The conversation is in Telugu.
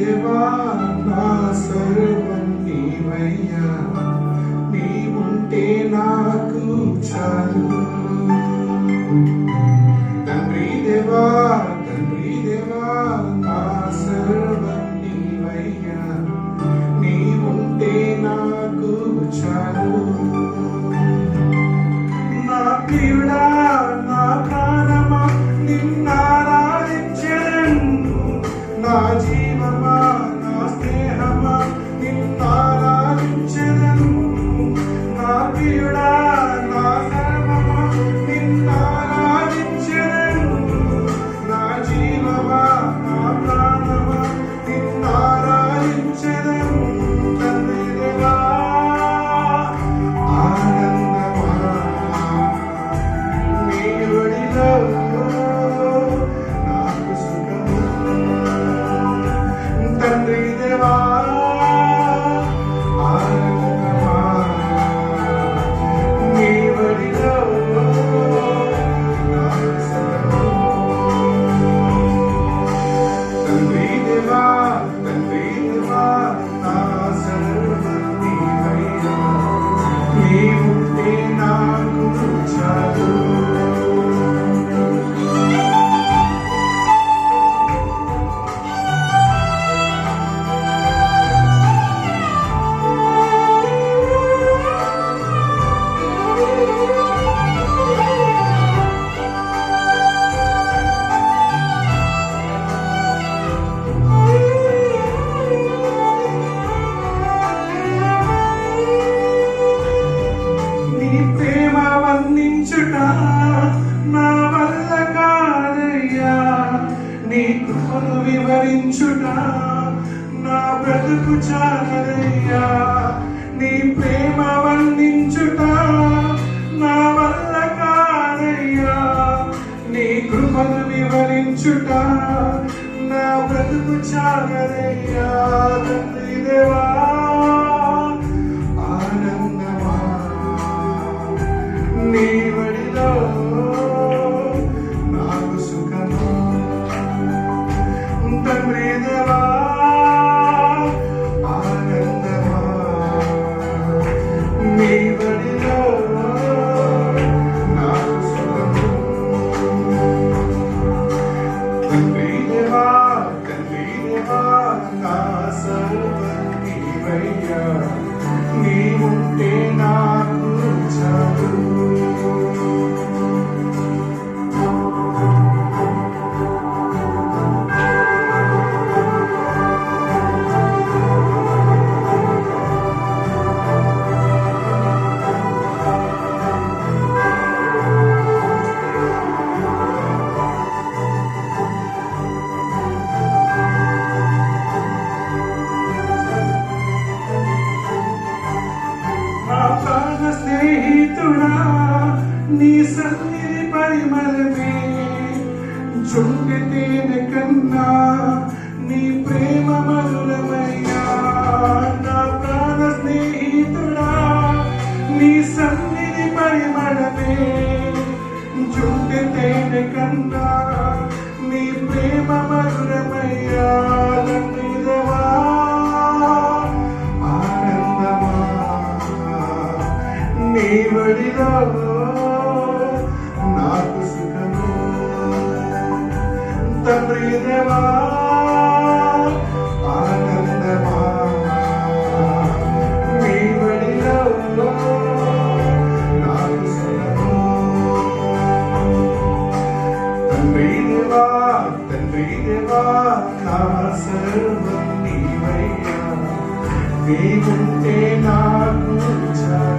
దేవా నా సర్వం నీవయ్యా, నీవుంటే నాకు చాలు. తండ్రి దేవా నా సర్వం నీవయ్యా, నీవుంటే నాకు చాలు. నా ప్రియుడా నా ప్రాణమా నిన్నారాధించెదను, నా జీవమా నా స్నేహమా నిన్నారాధించెదను. నా ప్రియుడా నా సర్వమా నిన్నారాధించెదను, నా జీవమా నా ప్రాణమా నిన్నారాధించెదను. తండ్రి దేవా ఆనందమా నీ ఒడిలో నాకు సుఖము. తండ్రి దేవా ఆనందమా నీ ఒడిలో నాకు సుఖము. తండ్రి దేవా నా సర్వం నీవయ్యా, నీవుంటే నాకు చాలు. నా వల్ల కాదయ్యా, నీ కృపను వివరించుట నా బ్రతుకు చాలదయ్యా. నీ ప్రేమ వర్ణించుట నా వల్ల కాదయ్యా, నీ కృపను వివరించుట నా బ్రతుకు చాలదయ్యా. తండ్రి దేవా ఆనందమా నీ ఒడిలో నాకు సుఖము. తండ్రి దేవా ఆనందమా నీ ఒడిలో నాకు సుఖము. తండ్రి దేవా నా సర్వం నీవయ్యా, నీవుంటే నాకు చాలు. స్నేహితుడా నీ సన్నిధి పరిమళమే, చుండె తేనె కన్నా నీ ప్రేమ మధురమయ్యా. నా ప్రాణ స్నేహితుడా నీ సన్నిధి పరిమళమే, చుండె తేనె కన్నా నీ ప్రేమ మధురమయ్యా. తండ్రి దేవా నీ ఒడిలో నాకు సుఖము. తండ్రి దేవా ఆనందమా నీ ఒడిలో నాకు సుఖము. తండ్రి దేవా నా సర్వం నీవయ్యా, నీవుంటే నాకు చాలు.